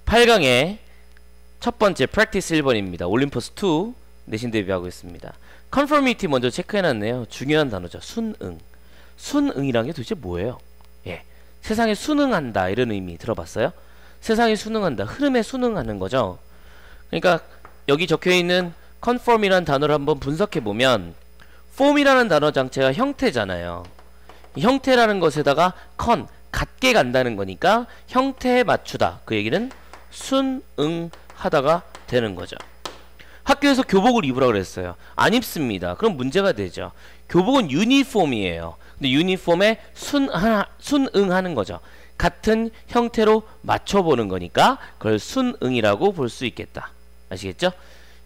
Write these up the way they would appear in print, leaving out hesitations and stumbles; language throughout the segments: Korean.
8강의 첫 번째 practice 1번입니다. 올림포스 2 내신 대비하고 있습니다. conformity 먼저 체크해놨네요. 중요한 단어죠. 순응. 순응이란 게 도대체 뭐예요? 예, 세상에 순응한다 이런 의미 들어봤어요? 세상에 순응한다, 흐름에 순응하는 거죠. 그러니까 여기 적혀있는 conform이라는 단어를 한번 분석해보면 form이라는 단어 장체가 형태잖아요. 형태라는 것에다가 같게 간다는 거니까 형태에 맞추다, 그 얘기는 순응하다가 되는 거죠. 학교에서 교복을 입으라 그랬어요. 안 입습니다. 그럼 문제가 되죠. 교복은 유니폼이에요. 근데 유니폼에 순응하는 거죠. 같은 형태로 맞춰보는 거니까 그걸 순응이라고 볼 수 있겠다. 아시겠죠?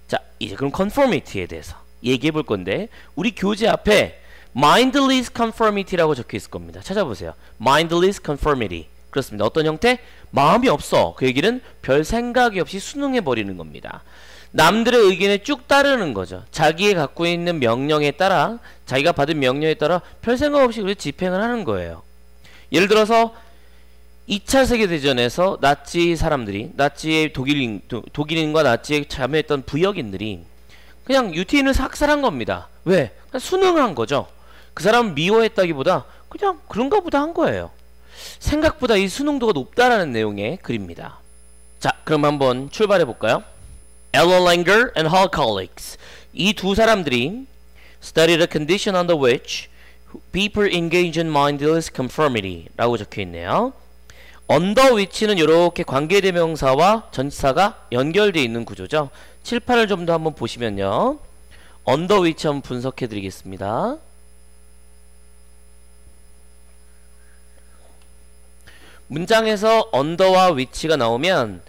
자, 이제 그럼 conformity에 대해서 얘기해 볼 건데, 우리 교재 앞에 mindless conformity라고 적혀 있을 겁니다. 찾아보세요. mindless conformity. 그렇습니다. 어떤 형태? 마음이 없어. 그 얘기는 별 생각이 없이 순응해 버리는 겁니다. 남들의 의견에 쭉 따르는 거죠. 자기의 갖고 있는 명령에 따라, 자기가 받은 명령에 따라 별 생각 없이 그렇게 집행을 하는 거예요. 예를 들어서 2차 세계대전에서 나치 사람들이, 나치의 독일인과 나치에 참여했던 부역인들이 그냥 유태인을 삭살한 겁니다. 왜? 그냥 순응한 거죠. 그 사람은 미워했다기보다 그냥 그런가 보다 한 거예요. 생각보다 이 순응도가 높다라는 내용의 글입니다. 자, 그럼 한번 출발해 볼까요? Erlanger and Hall colleagues, 이 두 사람들이 studied a condition under which people engage in mindless conformity 라고 적혀 있네요. under which는 이렇게 관계대명사와 전치사가 연결되어 있는 구조죠. 7, 8을 좀 더 한번 보시면요, under which 한번 분석해 드리겠습니다. 문장에서 under와 which가 나오면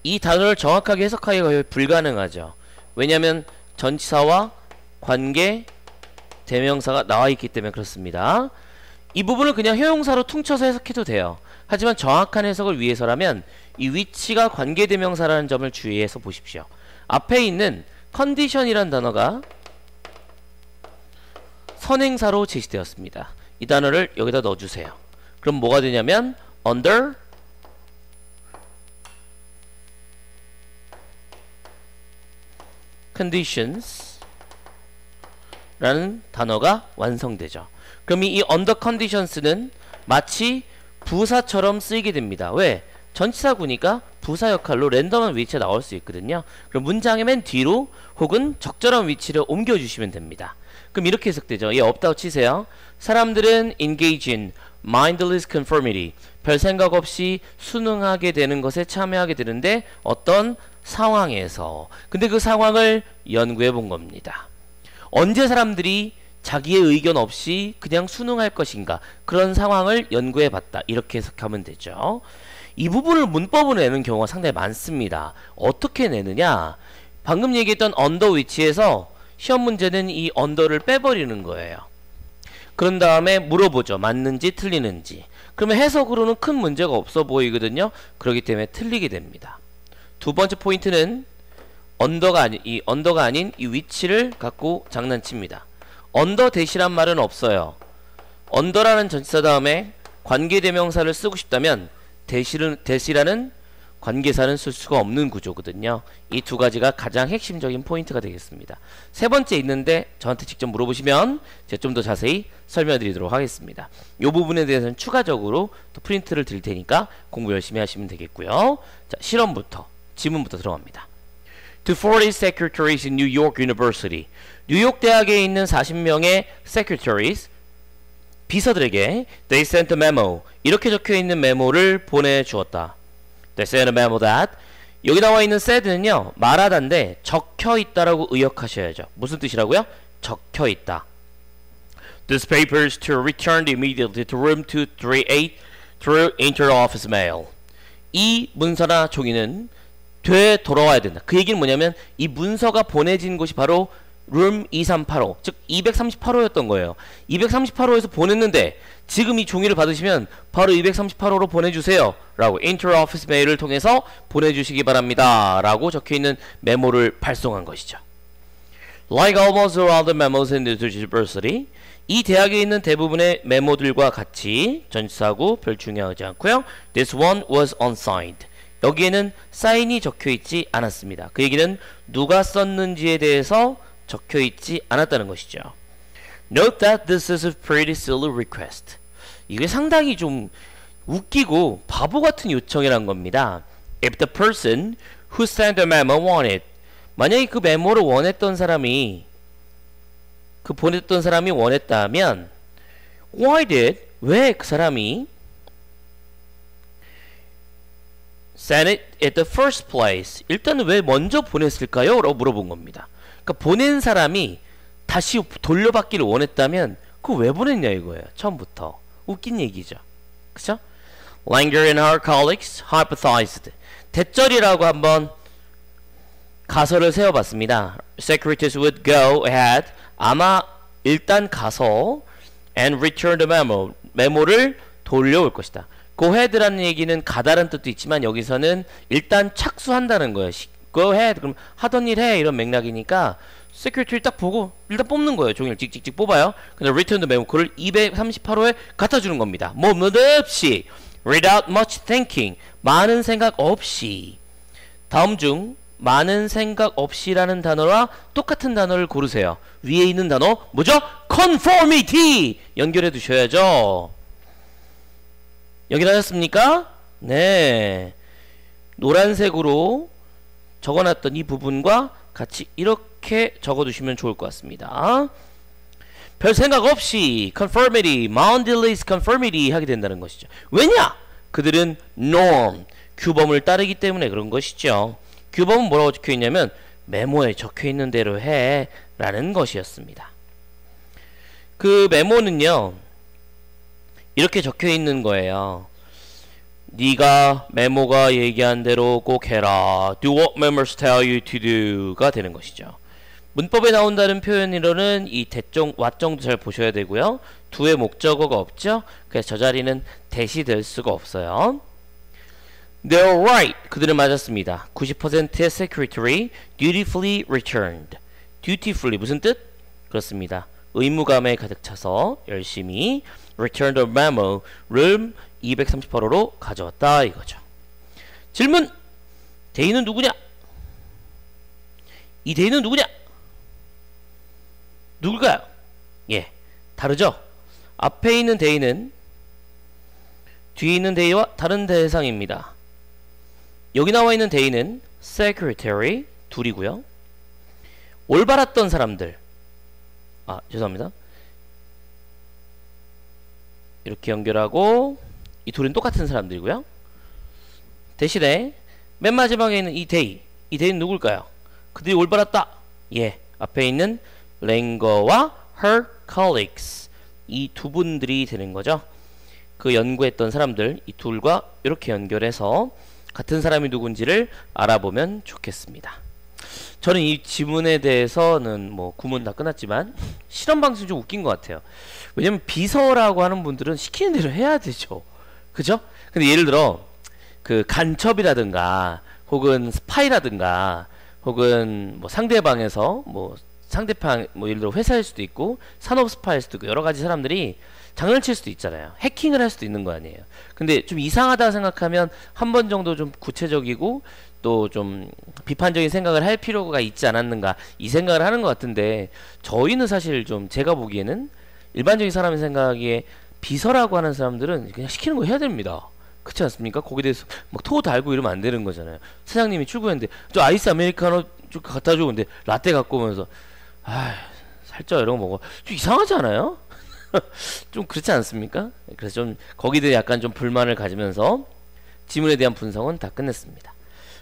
이 단어를 정확하게 해석하기가 거의 불가능하죠. 왜냐하면 전치사와 관계 대명사가 나와 있기 때문에 그렇습니다. 이 부분을 그냥 형용사로 퉁쳐서 해석해도 돼요. 하지만 정확한 해석을 위해서라면 이 which가 관계 대명사라는 점을 주의해서 보십시오. 앞에 있는 condition이란 단어가 선행사로 제시되었습니다. 이 단어를 여기다 넣어주세요. 그럼 뭐가 되냐면 under conditions 라는 단어가 완성되죠. 그럼 이 under conditions는 마치 부사처럼 쓰이게 됩니다. 왜? 전치사구니까 부사 역할로 랜덤한 위치에 나올 수 있거든요. 그럼 문장의 맨 뒤로 혹은 적절한 위치를 옮겨주시면 됩니다. 그럼 이렇게 해석되죠. 없다고 치세요. 사람들은 engage in mindless conformity, 별 생각 없이 순응하게 되는 것에 참여하게 되는데 어떤 상황에서, 근데 그 상황을 연구해 본 겁니다. 언제 사람들이 자기의 의견 없이 그냥 순응할 것인가, 그런 상황을 연구해 봤다, 이렇게 해석하면 되죠. 이 부분을 문법으로 내는 경우가 상당히 많습니다. 어떻게 내느냐, 방금 얘기했던 under which에서 시험 문제는 이 under를 빼버리는 거예요. 그런 다음에 물어보죠. 맞는지 틀리는지. 그러면 해석으로는 큰 문제가 없어 보이거든요. 그렇기 때문에 틀리게 됩니다. 두 번째 포인트는 under가 아닌 이 which를 갖고 장난칩니다. under 대시란 말은 없어요. under라는 전치사 다음에 관계대명사를 쓰고 싶다면 대시라는 관계사는 쓸 수가 없는 구조거든요. 이 두 가지가 가장 핵심적인 포인트가 되겠습니다. 세 번째 있는데 저한테 직접 물어보시면 제가 좀 더 자세히 설명해 드리도록 하겠습니다. 이 부분에 대해서는 추가적으로 또 프린트를 드릴 테니까 공부 열심히 하시면 되겠고요. 자, 실험부터 지문부터 들어갑니다. To 40 secretaries in New York University, 뉴욕 대학에 있는 40명의 secretaries, 비서들에게 they sent a memo, 이렇게 적혀 있는 메모를 보내주었다. They sent a memo that, 여기 나와 있는 said는요, 말하다인데 적혀 있다라고 의역하셔야죠. 무슨 뜻이라고요? 적혀 있다. These papers to return immediately to room 238 through inter-office mail. 이 문서나 종이는 되돌아와야 된다. 그 얘기는 뭐냐면 이 문서가 보내진 곳이 바로 room 2385, 즉 238호였던 거예요. 238호에서 보냈는데 지금 이 종이를 받으시면 바로 238호로 보내주세요 라고 인터-오피스 메일을 통해서 보내주시기 바랍니다 라고 적혀있는 메모를 발송한 것이죠. Like almost all other memos in the university, 이 대학에 있는 대부분의 메모들과 같이 전치사하고 별 중요하지 않고요. This one was unsigned. 여기에는 사인이 적혀있지 않았습니다. 그 얘기는 누가 썼는지에 대해서 적혀있지 않았다는 것이죠. Note that this is a pretty silly request. 이게 상당히 좀 웃기고 바보 같은 요청이란 겁니다. If the person who sent the memo wanted, 만약에 그 메모를 원했던 사람이 보냈던 사람이 원했다면 why did, 왜 그 사람이 send it at the first place, 일단 왜 먼저 보냈을까요? 라고 물어본 겁니다. 그러니까 보낸 사람이 다시 돌려받기를 원했다면 그거 왜 보냈냐 이거예요. 처음부터. 웃긴 얘기죠. 그쵸? Langer and her colleagues hypothesized. 대절이라고 한번 가설을 세워봤습니다. Secretaries would go ahead. 아마 일단 가서 and return the memo. 메모를 돌려올 것이다. Go ahead라는 얘기는 가다라는 뜻도 있지만 여기서는 일단 착수한다는 거예요. Go ahead. 그럼 하던 일 해. 이런 맥락이니까 secretary 딱 보고 일단 뽑는 거예요. 종이를 찍찍찍 뽑아요. 근데 return the memo. 그걸 238호에 갖다 주는 겁니다. 뭐 없이. Without much thinking. 많은 생각 없이. 다음 중 많은 생각 없이라는 단어와 똑같은 단어를 고르세요. 위에 있는 단어 뭐죠? conformity. 연결해 두셔야죠. 연결하셨습니까? 네. 노란색으로 적어놨던 이 부분과 같이 이렇게 적어두시면 좋을 것 같습니다. 별 생각 없이 conformity, Mondelez conformity 하게 된다는 것이죠. 왜냐? 그들은 norm, 규범을 따르기 때문에 그런 것이죠. 규범은 뭐라고 적혀있냐면 메모에 적혀있는 대로 해 라는 것이었습니다. 그 메모는요 이렇게 적혀있는 거예요. 네가 메모가 얘기한 대로 꼭 해라. Do what members tell you to do가 되는 것이죠. 문법에 나온다는 표현으로는 이 대정, 왓정도 잘 보셔야 되고요. do의 목적어가 없죠. 그래서 저 자리는 that이 될 수가 없어요. They're right. 그들은 맞았습니다. 90%의 secretary dutifully returned. dutifully 무슨 뜻? 그렇습니다. 의무감에 가득 차서 열심히 return the memo를 238호로 가져왔다 이거죠. 질문! 대인은 누구냐? 이 대인은 누구냐? 누굴까요? 예, 다르죠? 앞에 있는 대인은 뒤에 있는 대의와 다른 대상입니다. 여기 나와 있는 대인은 secretary 둘이고요. 올바랐던 사람들, 죄송합니다. 이렇게 연결하고 이 둘은 똑같은 사람들이고요. 대신에 맨 마지막에 있는 이 대인 누굴까요? 그들이 올바랐다. 예, 앞에 있는 랭거와 her colleagues 이 두 분들이 되는 거죠. 그 연구했던 사람들 이 둘과 이렇게 연결해서 같은 사람이 누군지를 알아보면 좋겠습니다. 저는 이 지문에 대해서는 뭐 구문 다 끝났지만 실험 방식이 좀 웃긴 것 같아요. 왜냐면 비서라고 하는 분들은 시키는 대로 해야 되죠. 그죠? 근데 예를 들어 그 간첩이라든가 혹은 스파이라든가 혹은 뭐 상대방에서 뭐 상대방 뭐 예를 들어 회사일 수도 있고 산업 스파일 수도 있고 여러 가지 사람들이 장난칠 수도 있잖아요. 해킹을 할 수도 있는 거 아니에요. 근데 좀 이상하다 생각하면 한 번 정도 좀 구체적이고 또 좀 비판적인 생각을 할 필요가 있지 않았는가 이 생각을 하는 것 같은데 저희는 사실 좀 제가 보기에는 일반적인 사람의 생각에 비서라고 하는 사람들은 그냥 시키는 거 해야 됩니다. 그렇지 않습니까? 거기에 대해서 막 토 달고 이러면 안 되는 거잖아요. 사장님이 출근했는데 저 아이스 아메리카노 좀 갖다 줘. 근데 라떼 갖고 오면서 살쪄 이런 거 먹어. 좀 이상하지 않아요? 좀 그렇지 않습니까? 그래서 좀 거기에 대해 약간 좀 불만을 가지면서 지문에 대한 분석은 다 끝냈습니다.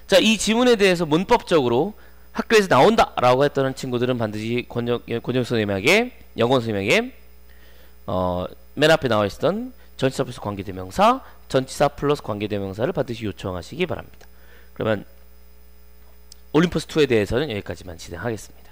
자, 이 지문에 대해서 문법적으로 학교에서 나온다 라고 했던 친구들은 반드시 권정 선생님에게 영원 선생님에게 맨 앞에 나와 있었던 전치사 플러스 관계대명사, 전치사 플러스 관계대명사를 반드시 요청하시기 바랍니다. 그러면 올림퍼스 2에 대해서는 여기까지만 진행하겠습니다.